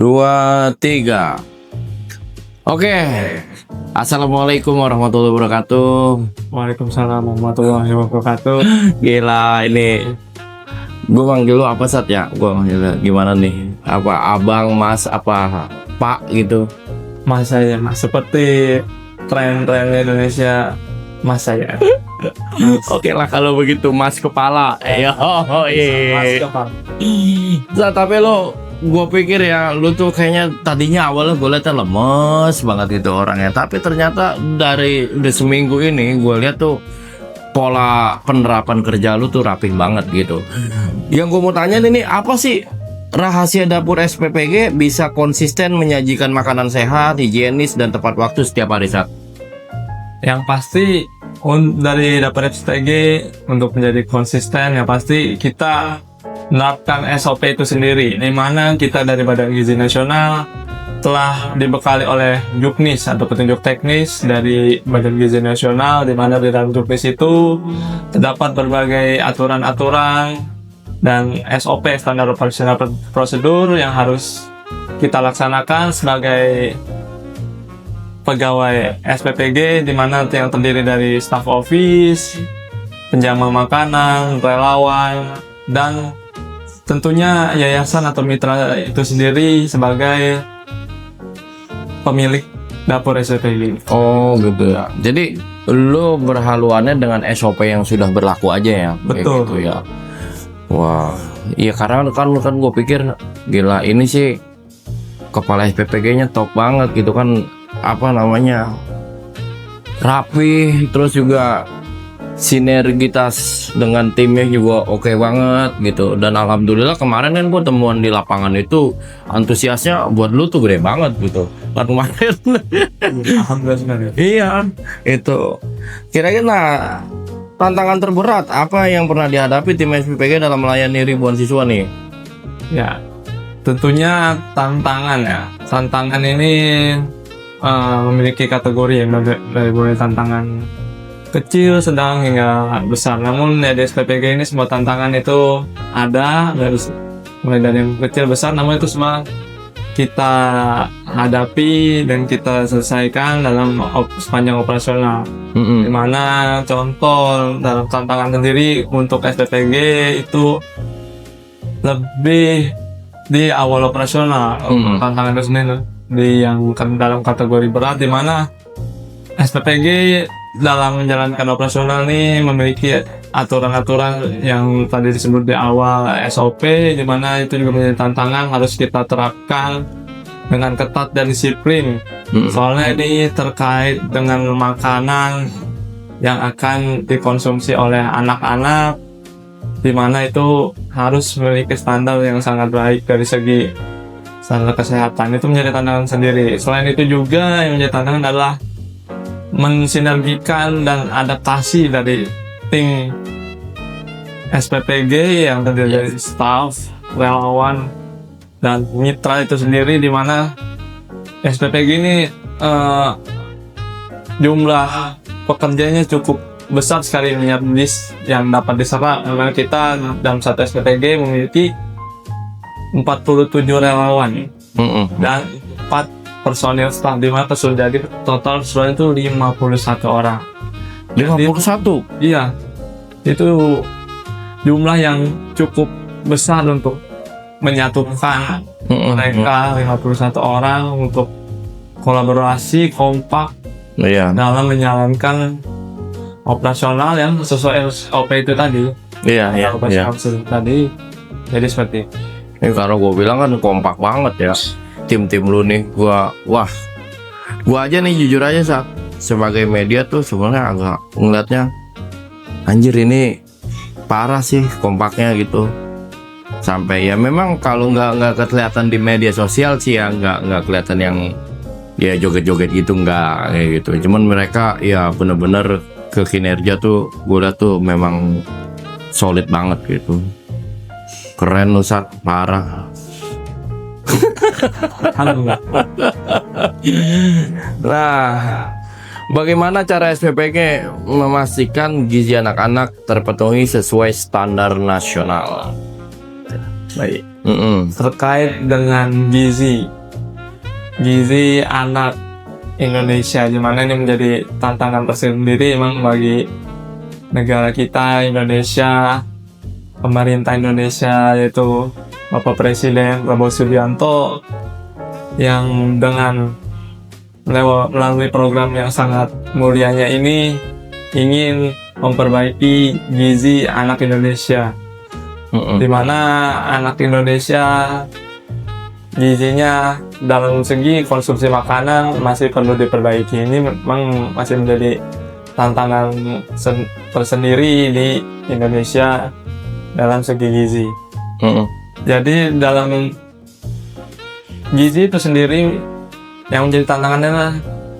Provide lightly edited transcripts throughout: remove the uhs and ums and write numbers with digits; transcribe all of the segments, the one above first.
dua, tiga. Oke. Assalamualaikum warahmatullahi wabarakatuh. Waalaikumsalam warahmatullahi wabarakatuh. Gila ini. Gue manggil lu apa Sat ya? Gue manggil lu gimana nih? Apa abang, mas, apa pak gitu? Mas saya, mas. Seperti tren-tren Indonesia, mas saya. Oke lah kalau begitu mas kepala. Mas kepala. Sat, tapi lo, gue pikir ya lu tuh kayaknya tadinya awalnya gue liatnya lemes banget gitu orangnya. Tapi ternyata dari udah seminggu ini gue lihat tuh pola penerapan kerja lu tuh rapih banget gitu. Yang gue mau tanya nih, apa sih rahasia dapur SPPG bisa konsisten menyajikan makanan sehat, higienis, dan tepat waktu setiap hari Sat? Yang pasti dari dapur SPPG untuk menjadi konsisten, yang pasti kita menerapkan SOP itu sendiri, di mana kita dari Badan Gizi Nasional telah dibekali oleh Juknis atau petunjuk teknis dari Badan Gizi Nasional, di mana di dalam Juknis itu terdapat berbagai aturan-aturan dan SOP standar operasional prosedur yang harus kita laksanakan sebagai pegawai SPPG, di mana yang terdiri dari staff office, penjaga makanan, relawan, dan tentunya yayasan atau mitra itu sendiri sebagai pemilik dapur SPPG. Oh gitu ya. Jadi lo berhaluannya dengan SOP yang sudah berlaku aja ya? Betul. Gitu ya. Wah, iya karena kan gue pikir gila ini sih kepala SPPG-nya top banget gitu kan, apa namanya, rapi, terus juga sinergitas dengan timnya juga oke banget gitu. Dan alhamdulillah kemarin kan gue temuan di lapangan itu antusiasnya buat lu tuh gede banget gitu kan kemarin. Alhamdulillah. Iya itu. Kira-kira tantangan terberat apa yang pernah dihadapi tim SPPG dalam melayani ribuan siswa nih? Ya, tentunya tantangan ya. Tantangan ini memiliki kategori yang dari mulai tantangan kecil, sedang hingga besar. Namun ya, di SPPG ini semua tantangan itu ada, mulai dari yang kecil besar, namun itu semua kita hadapi dan kita selesaikan dalam sepanjang operasional. Dimana contoh dalam tantangan sendiri untuk SPPG itu lebih di awal operasional. Tantangan itu sendiri di yang dalam kategori berat, dimana SPPG dalam menjalankan operasional ini memiliki aturan-aturan yang tadi disebut di awal SOP, di mana itu juga menjadi tantangan harus kita terapkan dengan ketat dan disiplin. Soalnya ini terkait dengan makanan yang akan dikonsumsi oleh anak-anak, di mana itu harus memiliki standar yang sangat baik dari segi standar kesehatan. Itu menjadi tantangan sendiri. Selain itu juga yang menjadi tantangan adalah mensinergikan dan adaptasi dari tim SPPG yang terdiri dari staff, relawan, dan mitra itu sendiri, di mana SPPG ini jumlah pekerjanya cukup besar sekali yang dapat diserap, karena kita dalam satu SPPG memiliki 47 relawan dan 4 personil staff, di mana jadi total keseluruhan itu 51 orang. 51? Iya, itu jumlah yang cukup besar untuk menyatukan mereka 51 orang untuk kolaborasi kompak dalam menjalankan operasional yang sesuai SOP itu tadi. Iya. Tadi, jadi seperti ini kalau gue bilang kan kompak banget ya tim-tim lu nih. Gua aja nih jujur aja Sat, sebagai media tuh sebenarnya agak ngeliatnya anjir ini parah sih kompaknya gitu. Sampai ya memang kalau nggak kelihatan di media sosial sih ya nggak kelihatan yang ya joget-joget gitu, nggak kayak gitu. Cuman mereka ya bener-bener ke kinerja tuh gue liat tuh memang solid banget gitu. Keren lu Sat, parah. Nah, bagaimana cara SPPG memastikan gizi anak-anak terpenuhi sesuai standar nasional? Baik. terkait dengan gizi anak Indonesia, gimana ini menjadi tantangan tersendiri emang bagi negara kita Indonesia, pemerintah Indonesia, yaitu Bapak Presiden Prabowo Subianto, yang dengan melalui program yang sangat mulianya ini ingin memperbaiki gizi anak Indonesia, di mana anak Indonesia gizinya dalam segi konsumsi makanan masih perlu diperbaiki. Ini memang masih menjadi tantangan tersendiri di Indonesia dalam segi gizi. Jadi dalam gizi itu sendiri yang menjadi tantangannya adalah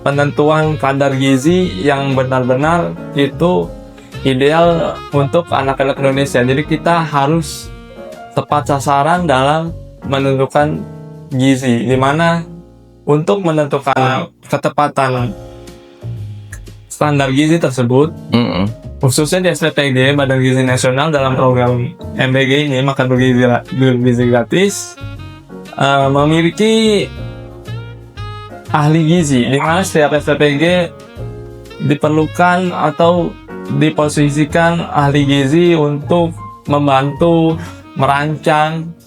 penentuan kadar gizi yang benar-benar itu ideal untuk anak-anak Indonesia. Jadi kita harus tepat sasaran dalam menentukan gizi, di mana untuk menentukan ketepatan standar gizi tersebut, khususnya di SPPG Badan Gizi Nasional dalam program MBG ini, makan bergizi gratis, memiliki ahli gizi, di mana setiap SPPG diperlukan atau diposisikan ahli gizi untuk membantu merancang,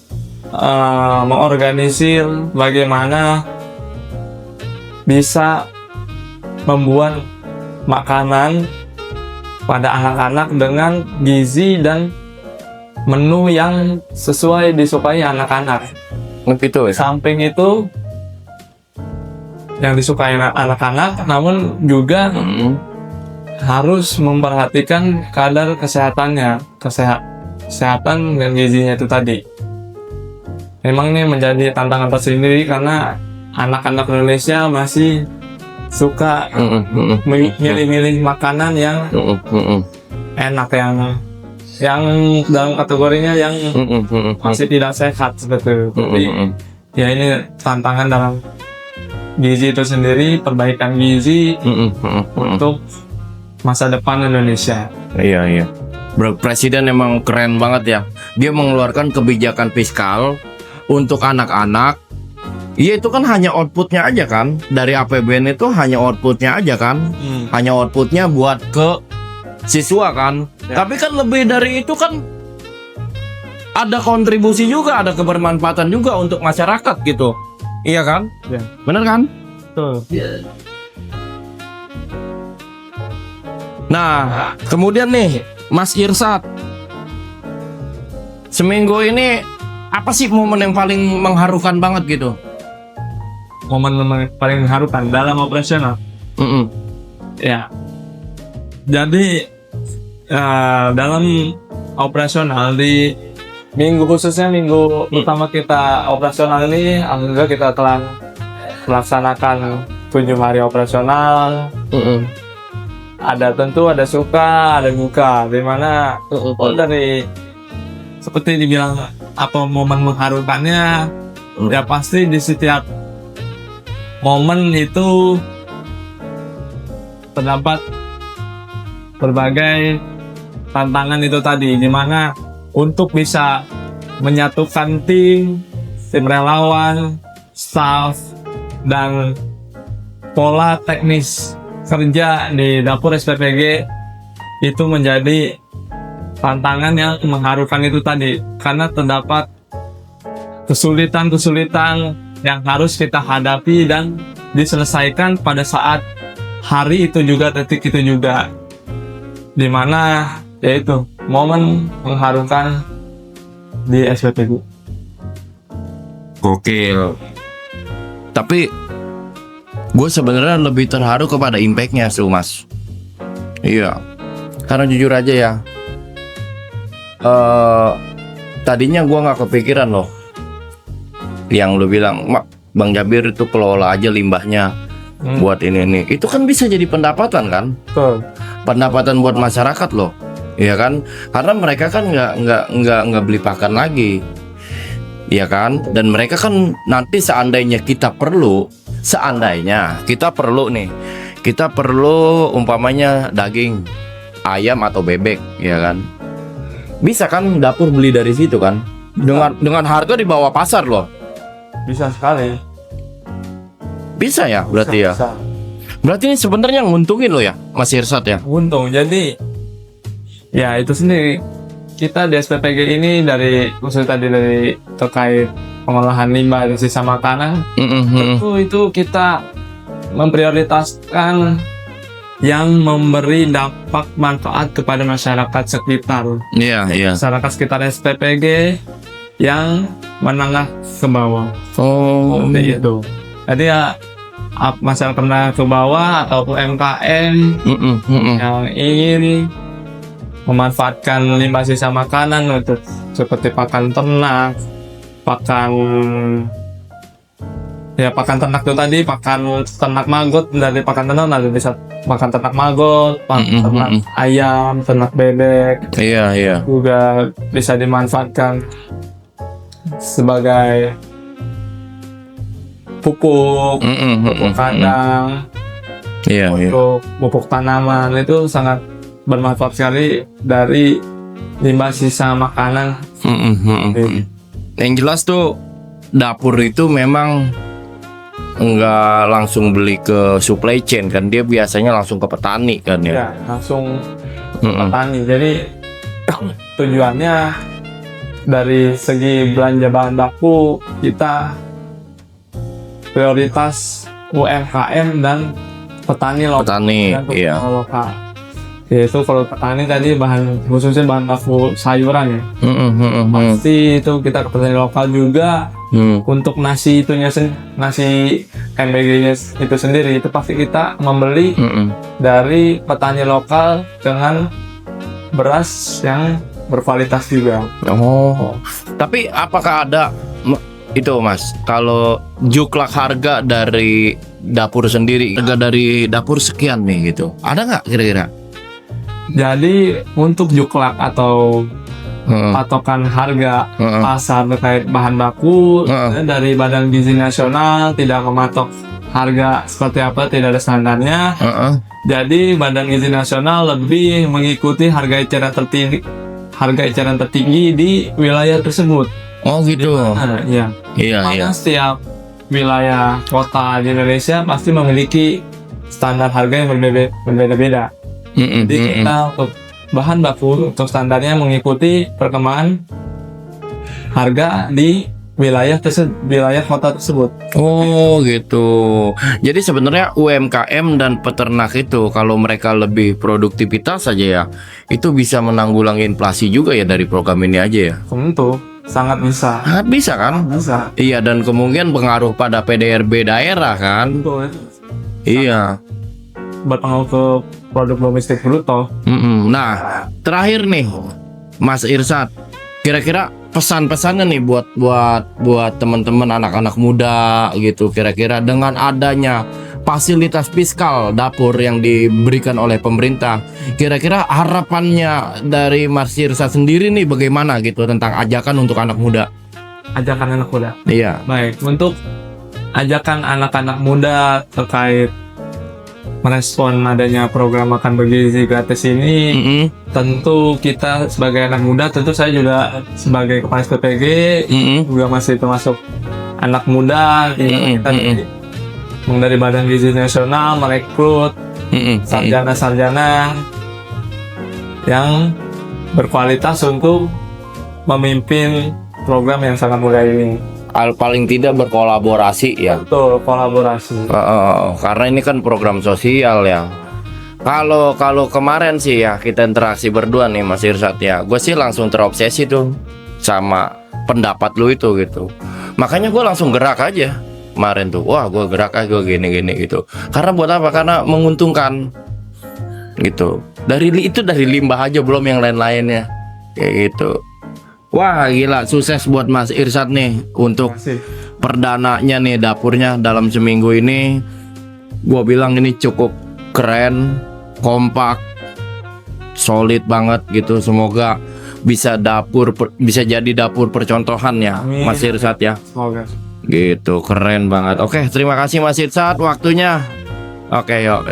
mengorganisir bagaimana bisa membuat makanan pada anak-anak dengan gizi dan menu yang sesuai disukai anak-anak. Gitu ya. Samping itu yang disukai anak-anak, namun juga harus memperhatikan kadar kesehatannya, kesehatan dan gizinya itu tadi. Memang ini menjadi tantangan tersendiri karena anak-anak Indonesia masih suka milih-milih makanan yang enak, yang dalam kategorinya yang masih tidak sehat seperti itu. Jadi, ya ini tantangan dalam gizi itu sendiri, perbaikan gizi untuk masa depan Indonesia. Iya. Bro, Presiden emang keren banget ya. Dia mengeluarkan kebijakan fiskal untuk anak-anak. Iya, itu kan hanya outputnya aja kan. Dari APBN itu hanya outputnya aja kan. Hanya outputnya buat ke siswa kan. Ya. Tapi kan lebih dari itu kan ada kontribusi juga, ada kebermanfaatan juga untuk masyarakat gitu. Iya kan? Ya. Bener kan? Betul. Nah, kemudian nih Mas Irsad, seminggu ini apa sih momen yang paling mengharukan banget gitu? Momen paling mengharukan dalam operasional. Ya. Jadi dalam operasional di khususnya minggu pertama kita operasional ini, alhamdulillah kita telah melaksanakan 7 hari operasional. Ada suka, ada duka, dimana dari seperti dibilang apa momen mengharukannya, ya pasti di setiap momen itu terdapat berbagai tantangan itu tadi, dimana untuk bisa menyatukan tim relawan, staff, dan pola teknis kerja di dapur SPPG itu menjadi tantangan yang mengharukan itu tadi, karena terdapat kesulitan-kesulitan yang harus kita hadapi dan diselesaikan pada saat hari itu juga, detik itu juga, dimana yaitu momen mengharukan di SPPG. Gokil. Tapi gue sebenarnya lebih terharu kepada impact-nya sih, Mas. Iya. Karena jujur aja ya, tadinya gue nggak kepikiran loh. Yang lu bilang, Bang Jabir itu kelola aja limbahnya buat ini. Itu kan bisa jadi pendapatan kan? Betul. Pendapatan buat masyarakat loh. Iya kan? Karena mereka kan nggak beli pakan lagi. Iya kan? Dan mereka kan nanti seandainya kita perlu nih, kita perlu umpamanya daging ayam atau bebek, ya kan? Bisa kan dapur beli dari situ kan? dengan harga di bawah pasar loh. Bisa sekali. Bisa ya berarti ya. Bisa. Berarti ini sebenarnya nguntungin lo ya Mas Irsat ya. Untung. Jadi ya itu sendiri. Kita di SPPG ini dari khusus tadi dari terkait pengolahan limbah dan sisa makanan, itu kita memprioritaskan yang memberi dampak manfaat kepada masyarakat sekitar. Iya, iya. Masyarakat sekitar SPPG yang menengah ke bawah. Oh, Seperti itu. Jadi ya masyarakat menengah ke bawah atau UMKM yang ingin memanfaatkan limbah sisa makanan untuk seperti pakan ternak, pakan ternak itu tadi, pakan ternak maggot, dari pakan ternak nanti bisa makan ternak maggot, ternak ayam, ternak bebek. Iya, iya. Juga bisa dimanfaatkan sebagai pupuk, pupuk kandang, Iya, iya. untuk pupuk tanaman. Itu sangat bermanfaat sekali dari limbah sisa makanan. Yang jelas tuh dapur itu memang nggak langsung beli ke supply chain kan, dia biasanya langsung ke petani kan ya. Ya, langsung petani. Jadi tujuannya dari segi belanja bahan baku kita prioritas UMKM dan petani lokal. Petani, Dan iya. lokal. Yaitu kalau petani tadi khususnya bahan baku sayuran ya. Pasti itu kita ke petani lokal juga. Untuk nasi nasi MBG-nya itu sendiri itu pasti kita membeli dari petani lokal dengan beras yang berkualitas juga. Oh, tapi apakah ada itu Mas, kalau juklak harga dari dapur sendiri, harga dari dapur sekian nih gitu, ada nggak kira-kira? Jadi untuk juklak atau patokan harga pasar terkait bahan baku dari Badan Gizi Nasional tidak mematok harga seperti apa, tidak ada standarnya. Jadi Badan Gizi Nasional lebih mengikuti harga eceran tertinggi di wilayah tersebut. Oh gitu. Iya. Iya, iya. Karena setiap wilayah kota di Indonesia pasti memiliki standar harga yang berbeda-beda. Jadi kita untuk bahan baku untuk standarnya mengikuti perkembangan harga di wilayah kota tersebut. Oh gitu. Jadi sebenarnya UMKM dan peternak itu kalau mereka lebih produktivitas saja ya, itu bisa menanggulangi inflasi juga ya dari program ini aja ya. Tentu sangat bisa. Sangat bisa kan? Bisa. Iya, dan kemungkinan pengaruh pada PDRB daerah kan? Tentu Iya. berpengaruh ke produk domestik bruto. Nah, terakhir nih, Mas Irsat, kira-kira pesan-pesannya nih buat teman-teman anak-anak muda gitu, kira-kira dengan adanya fasilitas fiskal dapur yang diberikan oleh pemerintah, kira-kira harapannya dari Mas Irsat sendiri nih bagaimana gitu tentang ajakan untuk anak muda? Ajakan anak muda. Iya. Baik, untuk ajakan anak-anak muda terkait merespon adanya program makan bergizi gratis ini, tentu kita sebagai anak muda, tentu saya juga sebagai kepala SPPG juga masih termasuk anak muda. Kita dari Badan Gizi Nasional merekrut sarjana-sarjana yang berkualitas untuk memimpin program yang sangat mulia ini. Paling tidak berkolaborasi ya. Betul, kolaborasi. Karena ini kan program sosial ya. Kalau kemarin sih ya kita interaksi berdua nih Mas Irsat ya, gue sih langsung terobsesi tuh sama pendapat lu itu gitu. Makanya gue langsung gerak aja kemarin tuh. Wah, gue gerak aja gini gitu. Karena buat apa? Karena menguntungkan gitu. Dari limbah aja, belum yang lain-lainnya kayak gitu. Wah gila, sukses buat Mas Irsat nih untuk perdananya nih dapurnya dalam seminggu ini. Gua bilang ini cukup keren, kompak, solid banget gitu. Semoga bisa jadi dapur percontohan ya. Amin. Mas Irsat ya. Semoga. Gitu, keren banget. Oke, terima kasih Mas Irsat waktunya. Oke, yuk.